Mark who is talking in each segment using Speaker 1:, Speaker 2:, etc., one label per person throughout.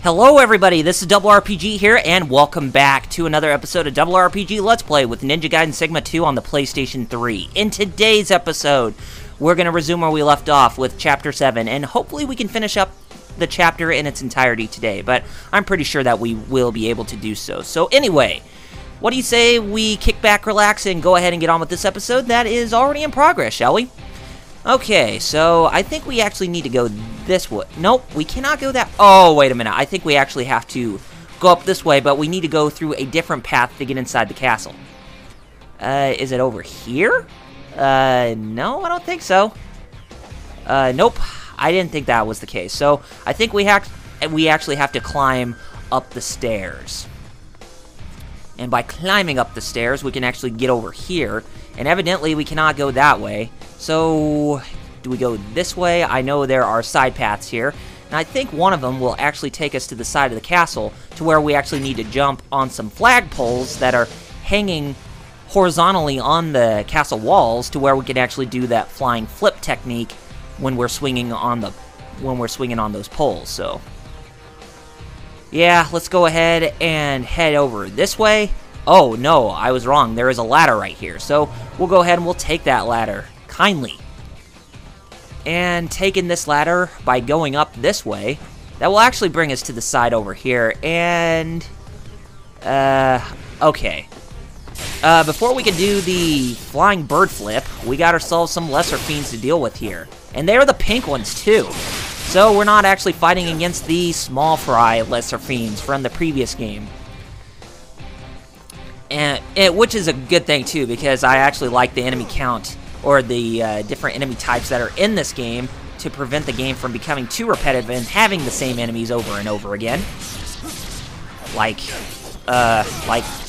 Speaker 1: Hello everybody, this is Double RPG here, and welcome back to another episode of Double RPG Let's Play with Ninja Gaiden Sigma 2 on the PlayStation 3. In today's episode, we're going to resume where we left off with Chapter 7, and hopefully we can finish up the chapter in its entirety today, but I'm pretty sure that we will be able to do so. So anyway, what do you say we kick back, relax, and go ahead and get on with this episode that is already in progress, shall we? Okay, so I think we actually need to go this way. Nope, we cannot go that... Oh, wait a minute. I think we actually have to go up this way, but we need to go through a different path to get inside the castle. Is it over here? No, I don't think so. Nope, I didn't think that was the case. So, I think we actually have to climb up the stairs. And by climbing up the stairs, we can actually get over here. And evidently, we cannot go that way. So, do we go this way? I know there are side paths here. And I think one of them will actually take us to the side of the castle, to where we actually need to jump on some flagpoles that are hanging horizontally on the castle walls, to where we can actually do that flying flip technique when we're swinging on those poles. So, yeah, let's go ahead and head over this way. Oh, no, I was wrong. There is a ladder right here. So, we'll go ahead and we'll take that ladder kindly. And taking this ladder by going up this way, that will actually bring us to the side over here. And, okay. Before we can do the flying bird flip, we got ourselves some lesser fiends to deal with here. And they are the pink ones, too. So, we're not actually fighting against the small fry lesser fiends from the previous game. And which is a good thing too, because I actually like the enemy count, or the different enemy types that are in this game, to prevent the game from becoming too repetitive and having the same enemies over and over again. Like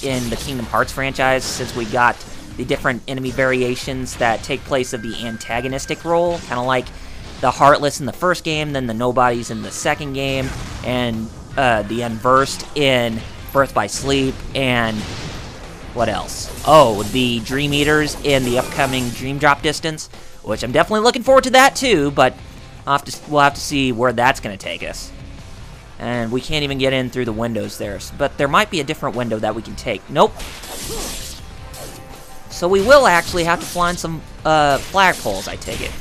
Speaker 1: in the Kingdom Hearts franchise, since we got the different enemy variations that take place of the antagonistic role, kind of like the Heartless in the first game, then the Nobodies in the second game, and the Unversed in Birth by Sleep, and what else? Oh, the Dream Eaters in the upcoming Dream Drop Distance, which I'm definitely looking forward to that too, but we'll have to see where that's going to take us. And we can't even get in through the windows there, but there might be a different window that we can take. Nope. So we will actually have to fly on some flagpoles, I take it.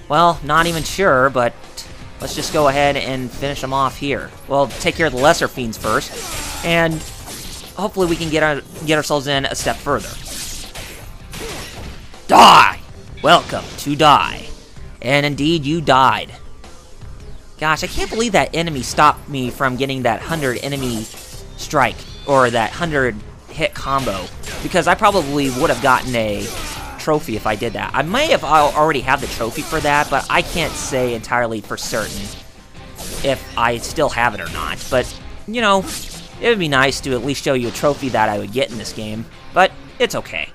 Speaker 1: Well, not even sure, but let's just go ahead and finish them off here. Well, take care of the lesser fiends first, and hopefully we can get ourselves in a step further. Die! Welcome to die. And indeed, you died. Gosh, I can't believe that enemy stopped me from getting that 100 enemy strike, or that 100 hit combo, because I probably would have gotten a trophy if I did that. I may have already have the trophy for that, but I can't say entirely for certain if I still have it or not. But, you know, it would be nice to at least show you a trophy that I would get in this game, but it's okay.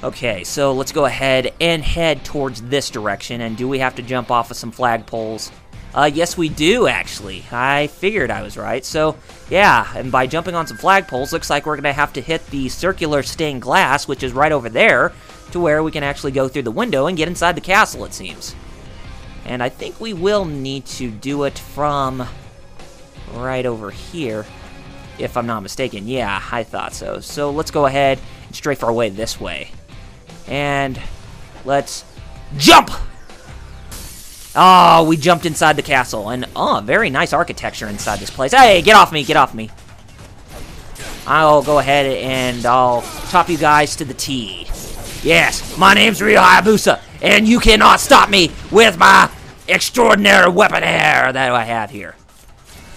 Speaker 1: Okay, so let's go ahead and head towards this direction, and do we have to jump off of some flagpoles? Yes we do, actually. I figured I was right, so yeah, and by jumping on some flagpoles, looks like we're going to have to hit the circular stained glass, which is right over there, to where we can actually go through the window and get inside the castle, it seems. And I think we will need to do it from right over here, if I'm not mistaken. Yeah, I thought so. So let's go ahead and strafe our way this way. And let's jump! Oh, we jumped inside the castle. And, oh, very nice architecture inside this place. Hey, get off me, get off me. I'll go ahead and I'll top you guys to the T. Yes, my name's Ryo Hayabusa, and you cannot stop me with my extraordinary weapon air that I have here.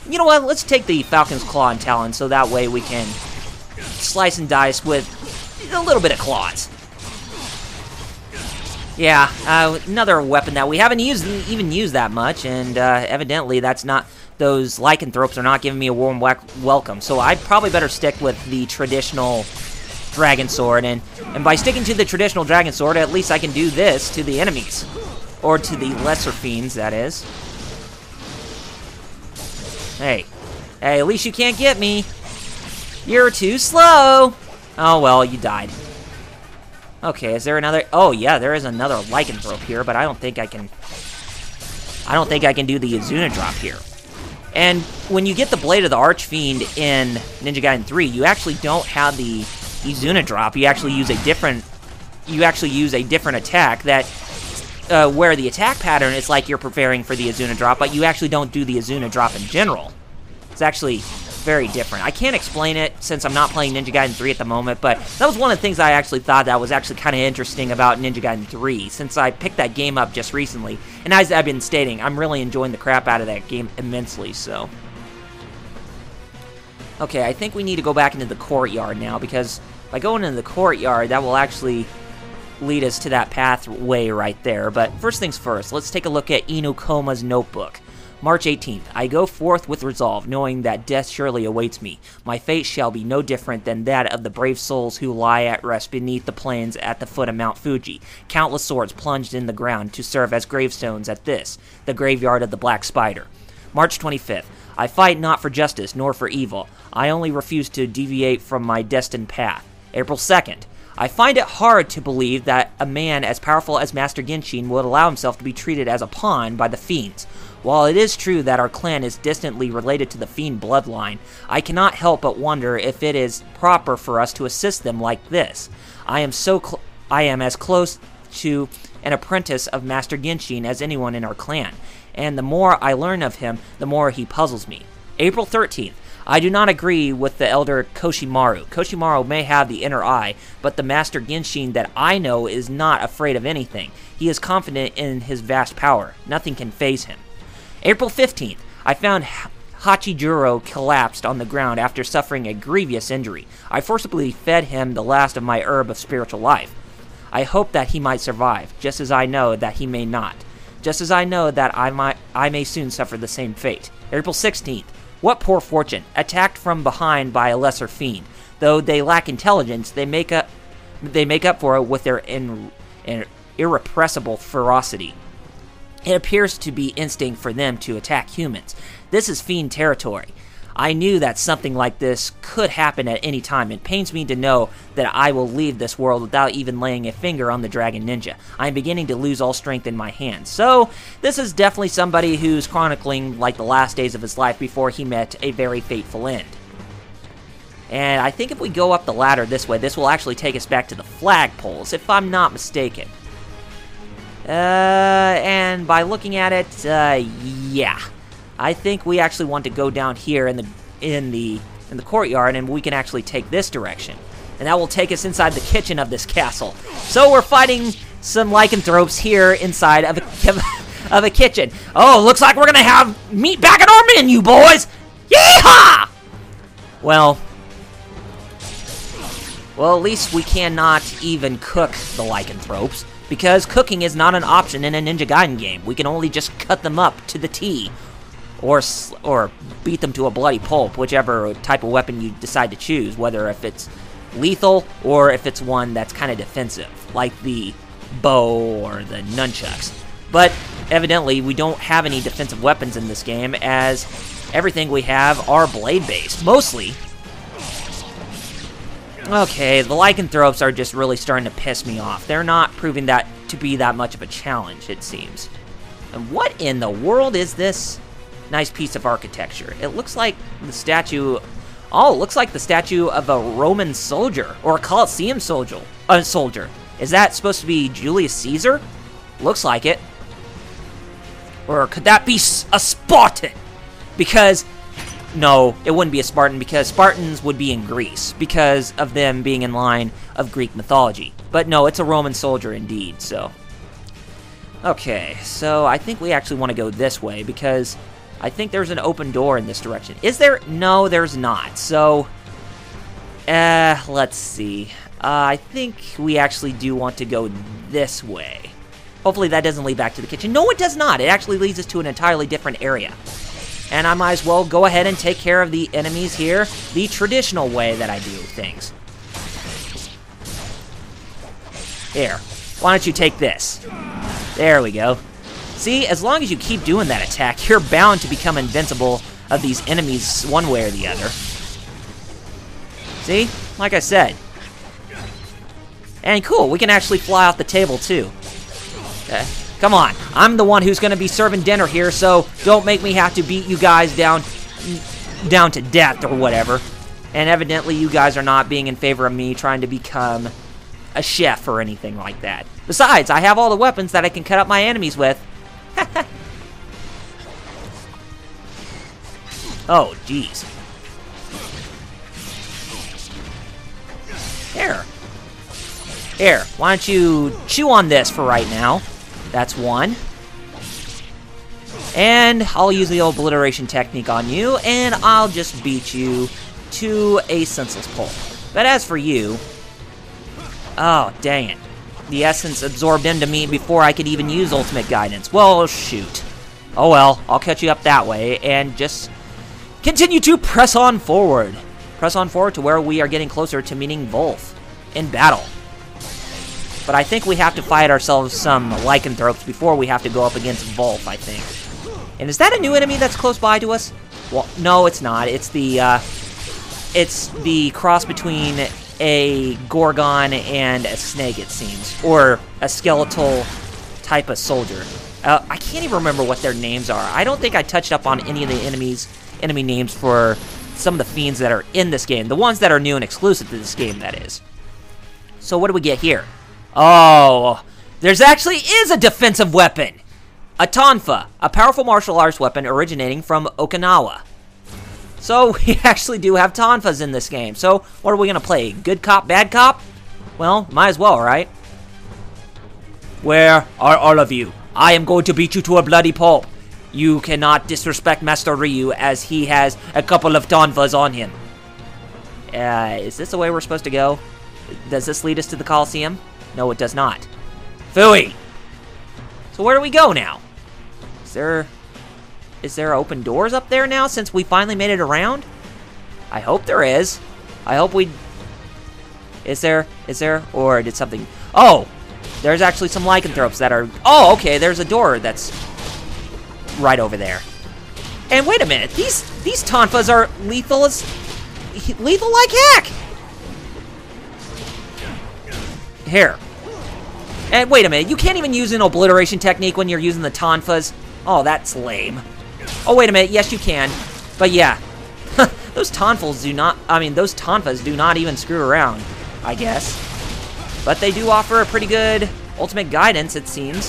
Speaker 1: You know what, let's take the Falcon's Claw and Talon, so that way we can slice and dice with a little bit of claws. Yeah, another weapon that we haven't even used that much, and evidently that's not, those lycanthropes are not giving me a warm welcome, so I'd probably better stick with the traditional dragon sword, and by sticking to the traditional dragon sword, at least I can do this to the enemies, or to the lesser fiends, that is. Hey, at least you can't get me. You're too slow. Oh, well, you died. Okay, is there another... Oh, yeah, there is another lycanthrope here, but I don't think I can I don't think I can do the Izuna drop here. And when you get the Blade of the Archfiend in Ninja Gaiden 3, you actually don't have the Izuna drop. You actually use a different attack that where the attack pattern is like you're preparing for the Izuna drop, but you actually don't do the Izuna drop in general. It's actually very different. I can't explain it since I'm not playing Ninja Gaiden 3 at the moment, but that was one of the things I actually thought that was actually kind of interesting about Ninja Gaiden 3, since I picked that game up just recently. And as I've been stating, I'm really enjoying the crap out of that game immensely, so. Okay, I think we need to go back into the courtyard now, because by going into the courtyard, that will actually lead us to that pathway right there. But first things first, let's take a look at Inukoma's notebook. March 18th, I go forth with resolve, knowing that death surely awaits me. My fate shall be no different than that of the brave souls who lie at rest beneath the plains at the foot of Mount Fuji. Countless swords plunged in the ground to serve as gravestones at this, the graveyard of the Black Spider. March 25th, I fight not for justice nor for evil. I only refuse to deviate from my destined path. April 2nd, I find it hard to believe that a man as powerful as Master Genshin would allow himself to be treated as a pawn by the fiends. While it is true that our clan is distantly related to the fiend bloodline, I cannot help but wonder if it is proper for us to assist them like this. I am as close to an apprentice of Master Genshin as anyone in our clan, and the more I learn of him, the more he puzzles me. April 13th. I do not agree with the elder Koshimaru. Koshimaru may have the inner eye, but the Master Genshin that I know is not afraid of anything. He is confident in his vast power. Nothing can faze him. April 15th, I found Hachijuro collapsed on the ground after suffering a grievous injury. I forcibly fed him the last of my herb of spiritual life. I hope that he might survive, just as I know that he may not. Just as I know that I may soon suffer the same fate. April 16th, what poor fortune, attacked from behind by a lesser fiend. Though they lack intelligence, they make up for it with their irrepressible ferocity. It appears to be instinct for them to attack humans. This is fiend territory. I knew that something like this could happen at any time. It pains me to know that I will leave this world without even laying a finger on the Dragon Ninja. I am beginning to lose all strength in my hands. So, this is definitely somebody who's chronicling like the last days of his life before he met a very fateful end. And I think if we go up the ladder this way, this will actually take us back to the flagpoles, if I'm not mistaken. And by looking at it, yeah. I think we actually want to go down here in the courtyard, and we can actually take this direction. And that will take us inside the kitchen of this castle. So we're fighting some lycanthropes here inside of a kitchen. Oh, looks like we're gonna have meat back in our menu, boys! Yeehaw! Well, at least we cannot even cook the lycanthropes, because cooking is not an option in a Ninja Gaiden game. We can only just cut them up to the T, or beat them to a bloody pulp, whichever type of weapon you decide to choose, whether if it's lethal or if it's one that's kind of defensive, like the bow or the nunchucks. But evidently, we don't have any defensive weapons in this game, as everything we have are blade-based, mostly. Okay, the lycanthropes are just really starting to piss me off. They're not proving that to be that much of a challenge, it seems. And what in the world is this nice piece of architecture? It looks like the statue... Oh, it looks like the statue of a Roman soldier, or a Colosseum soldier. Is that supposed to be Julius Caesar? Looks like it. Or could that be a Spartan? Because... No, it wouldn't be a Spartan, because Spartans would be in Greece, because of them being in line of Greek mythology. But no, it's a Roman soldier indeed, so... Okay, so I think we actually want to go this way, because I think there's an open door in this direction. Is there? No, there's not. So, let's see. I think we actually do want to go this way. Hopefully that doesn't lead back to the kitchen. No, it does not. It actually leads us to an entirely different area. And I might as well go ahead and take care of the enemies here the traditional way that I do things. Here, why don't you take this? There we go. See, as long as you keep doing that attack, you're bound to become invincible of these enemies one way or the other. See? Like I said. And cool, we can actually fly off the table too. Because Come on. I'm the one who's going to be serving dinner here, so don't make me have to beat you guys down to death or whatever. And evidently you guys are not being in favor of me trying to become a chef or anything like that. Besides, I have all the weapons that I can cut up my enemies with. Oh, jeez. Here, why don't you chew on this for right now? That's one. And I'll use the obliteration technique on you, and I'll just beat you to a senseless pulp. But as for you... Oh, dang it. The essence absorbed into me before I could even use ultimate guidance. Well, shoot. Oh well, I'll catch you up that way, and just continue to press on forward. Press on forward to where we are getting closer to meeting Wolf in battle. But I think we have to fight ourselves some lycanthropes before we have to go up against Wolf, I think. And is that a new enemy that's close by to us? Well, no, it's not. It's the cross between a Gorgon and a snake, it seems. Or a skeletal type of soldier. I can't even remember what their names are. I don't think I touched up on any of the enemy names for some of the fiends that are in this game. The ones that are new and exclusive to this game, that is. So what do we get here? Oh, there's actually is a defensive weapon. A tonfa, a powerful martial arts weapon originating from Okinawa. So we actually do have tonfas in this game. So what are we going to play? Good cop, bad cop? Well, might as well, right? Where are all of you? I am going to beat you to a bloody pulp. You cannot disrespect Master Ryu as he has a couple of tonfas on him. Is this the way we're supposed to go? Does this lead us to the Coliseum? No, it does not. Phooey! So where do we go now? Is there open doors up there now since we finally made it around? I hope there is. I hope we... Is there? Or did something... Oh! There's actually some lycanthropes that are... Oh, okay, there's a door that's right over there. And wait a minute, these tonfas are lethal like heck! Here. And wait a minute, you can't even use an obliteration technique when you're using the tonfas? Oh, that's lame. Oh, wait a minute, yes you can. But yeah, those tonfas do not even screw around, I guess. But they do offer a pretty good ultimate guidance, it seems.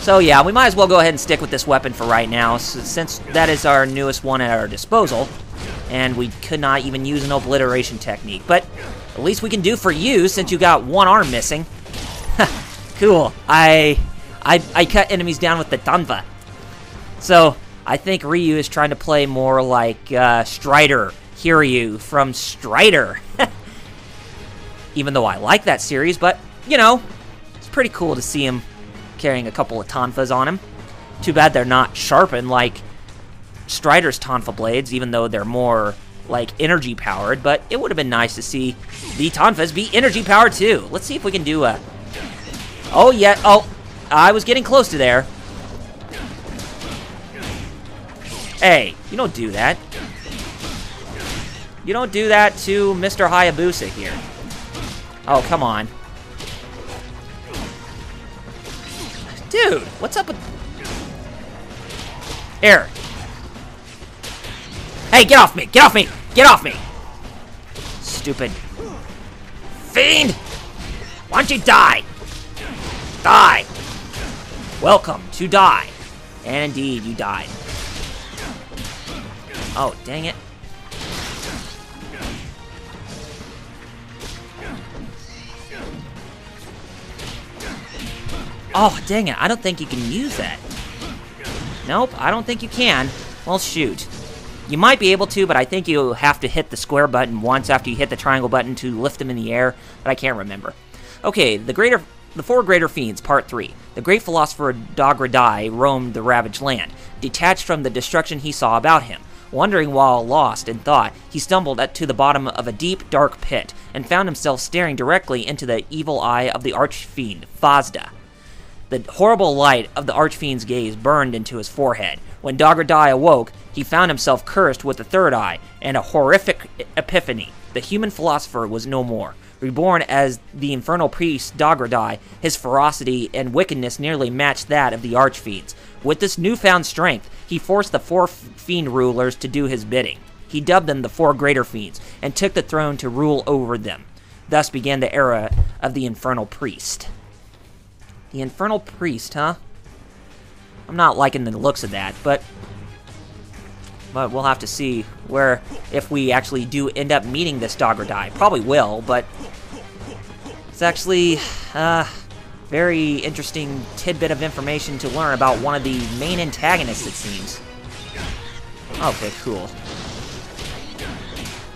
Speaker 1: So yeah, we might as well go ahead and stick with this weapon for right now, since that is our newest one at our disposal. And we could not even use an obliteration technique. But at least we can do for you, since you got one arm missing. Cool. I cut enemies down with the tonfa. So, I think Ryu is trying to play more like Strider, Kiryu from Strider. Even though I like that series, but, you know, it's pretty cool to see him carrying a couple of tonfas on him. Too bad they're not sharpened like Strider's tonfa blades, even though they're more, like, energy-powered, but it would have been nice to see the tonfas be energy-powered, too. Let's see if we can do a... Oh, yeah, oh, I was getting close to there. Hey, you don't do that. You don't do that to Mr. Hayabusa here. Oh, come on. Dude, what's up with... Here. Hey, get off me! Get off me! Get off me! Stupid. Fiend! Why don't you die? Die! Welcome to die. And indeed, you died. Oh, dang it. Oh, dang it. I don't think you can use that. Nope, I don't think you can. Well, shoot. You might be able to, but I think you have to hit the square button once after you hit the triangle button to lift them in the air, but I can't remember. Okay, the four greater fiends, part 3. The great philosopher Dagradai roamed the ravaged land, detached from the destruction he saw about him. Wandering while lost in thought, he stumbled to the bottom of a deep, dark pit, and found himself staring directly into the evil eye of the archfiend, Fazda. The horrible light of the archfiend's gaze burned into his forehead. When Dagradai awoke, he found himself cursed with the third eye, and a horrific epiphany. The human philosopher was no more. Reborn as the infernal priest Dagradai, his ferocity and wickedness nearly matched that of the archfiends. With this newfound strength, he forced the 4 fiend rulers to do his bidding. He dubbed them the 4 greater fiends, and took the throne to rule over them. Thus began the era of the infernal priest. The infernal priest, huh? I'm not liking the looks of that, but we'll have to see if we actually do end up meeting this Dagradai. Probably will, but it's actually very interesting tidbit of information to learn about one of the main antagonists, it seems. Okay, cool.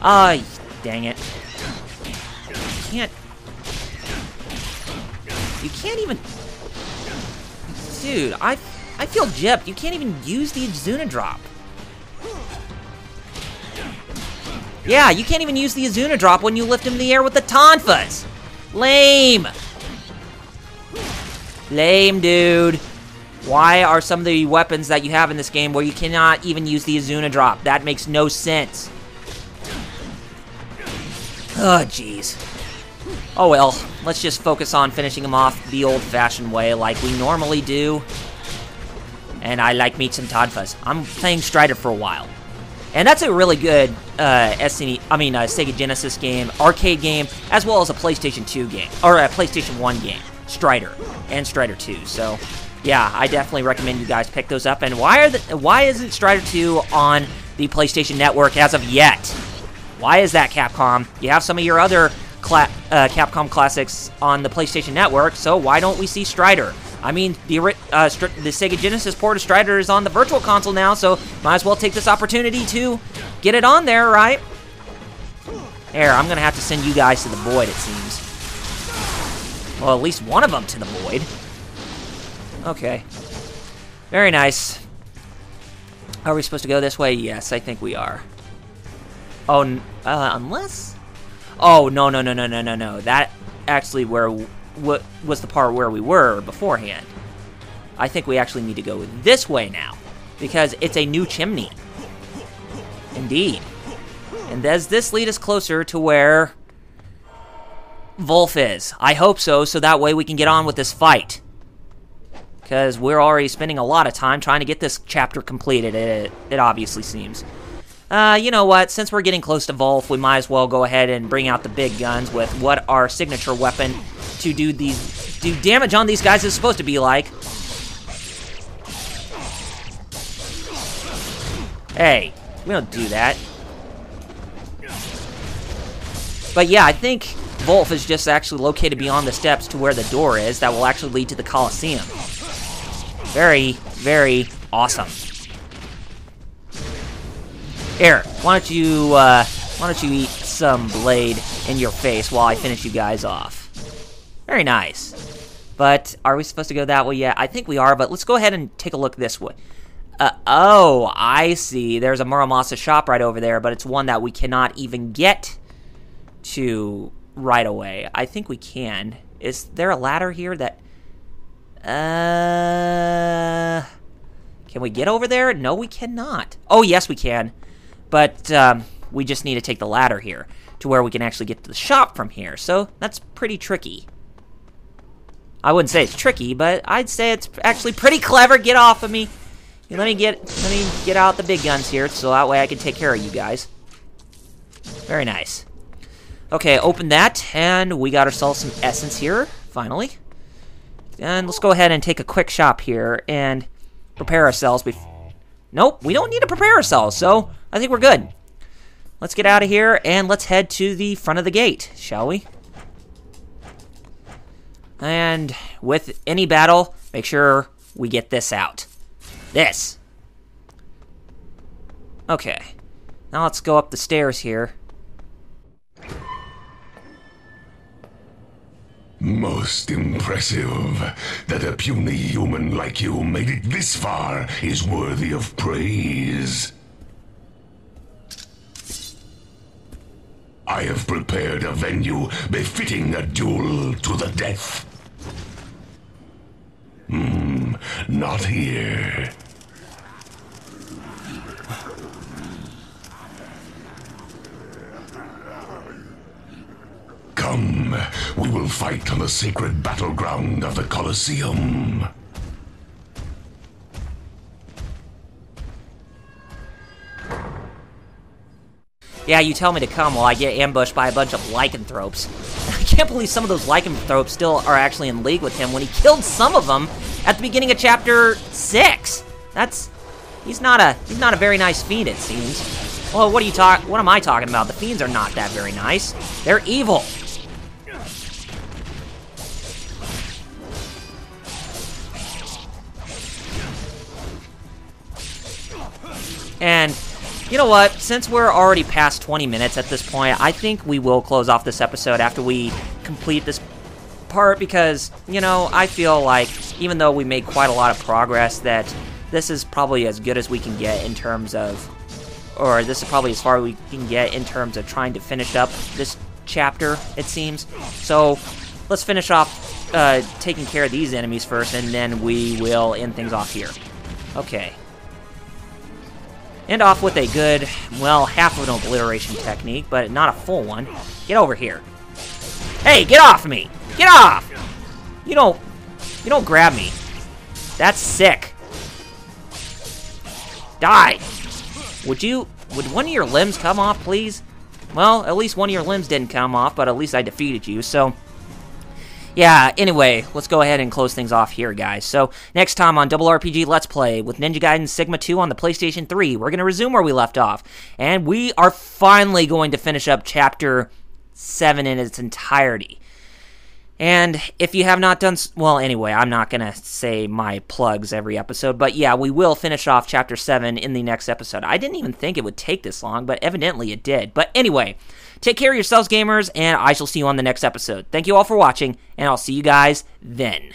Speaker 1: Dang it. You can't even... Dude, I feel gypped. You can't even use the Azuna drop. Yeah, you can't even use the Azuna drop when you lift him in the air with the Tonfas. Lame. Lame, dude. Why are some of the weapons that you have in this game where you cannot even use the Azuna drop? That makes no sense. Oh, jeez. Oh well, let's just focus on finishing him off the old-fashioned way like we normally do. And I like meat some Tonfas. I'm playing Strider for a while. And that's a really good Sega Genesis game, arcade game, as well as a PlayStation 2 game, or a PlayStation 1 game, Strider, and Strider 2. So, yeah, I definitely recommend you guys pick those up. And why isn't Strider 2 on the PlayStation Network as of yet? Why is that, Capcom? You have some of your other Capcom classics on the PlayStation Network, so why don't we see Strider? I mean, the Sega Genesis port of Strider is on the Virtual Console now, so might as well take this opportunity to get it on there, right? There, I'm gonna have to send you guys to the void, it seems. Well, at least one of them to the void. Okay. Very nice. Are we supposed to go this way? Yes, I think we are. Oh, unless... Oh, no. That actually was the part where we were beforehand. I think we actually need to go this way now, because it's a new chimney. Indeed. And does this lead us closer to where Wolf is? I hope so that way we can get on with this fight. Because we're already spending a lot of time trying to get this chapter completed, it obviously seems. You know what? Since we're getting close to Wolf, we might as well go ahead and bring out the big guns with what our signature weapon to do damage on these guys is supposed to be like. Hey, we don't do that. But yeah, I think Wolf is just actually located beyond the steps to where the door is that will actually lead to the Colosseum. Very, very awesome. Here, why don't you eat some blade in your face while I finish you guys off? Very nice. But are we supposed to go that way? Yeah, I think we are, but let's go ahead and take a look this way. Oh, I see. There's a Muramasa shop right over there, but it's one that we cannot even get to right away. I think we can. Is there a ladder here that... Can we get over there? No, we cannot. Oh, yes, we can. But we just need to take the ladder here to where we can actually get to the shop from here. So that's pretty tricky. I wouldn't say it's tricky, but I'd say it's actually pretty clever. Get off of me. Let me get out the big guns here so that way I can take care of you guys. Very nice. Okay, open that, and we got ourselves some essence here, finally. And let's go ahead and take a quick shop here and prepare ourselves. Nope, we don't need to prepare ourselves, so I think we're good. Let's get out of here, and let's head to the front of the gate, shall we? And with any battle, make sure we get this out. This. Okay. Now let's go up the stairs here.
Speaker 2: Most impressive. That a puny human like you made it this far is worthy of praise. I have prepared a venue befitting a duel to the death. Not here. Come. We will fight on the sacred battleground of the Colosseum.
Speaker 1: Yeah, you tell me to come while I get ambushed by a bunch of lycanthropes. I can't believe some of those lycanthropes still are actually in league with him when he killed some of them at the beginning of chapter 6. He's not a very nice fiend, it seems. Well, what am I talking about? The fiends are not that very nice. They're evil. And you know what? Since we're already past 20 minutes at this point, I think we will close off this episode after we complete this part because, you know, I feel like even though we made quite a lot of progress, that this is probably as good as we can get in terms of, or this is probably as far as we can get in terms of trying to finish up this chapter, it seems. So let's finish off taking care of these enemies first, and then we will end things off here. Okay. End off with a good, well, half of an obliteration technique, but not a full one. Get over here. Hey, get off me! Get off! You don't grab me. That's sick. Die! Would one of your limbs come off, please? Well, at least one of your limbs didn't come off, but at least I defeated you, so yeah, anyway, let's go ahead and close things off here, guys. So, next time on Double RPG Let's Play with Ninja Gaiden Sigma 2 on the PlayStation 3, we're going to resume where we left off. And we are finally going to finish up Chapter 7 in its entirety. And if you have not done... Well, anyway, I'm not going to say my plugs every episode, but yeah, we will finish off Chapter 7 in the next episode. I didn't even think it would take this long, but evidently it did. But anyway, take care of yourselves, gamers, and I shall see you on the next episode. Thank you all for watching, and I'll see you guys then.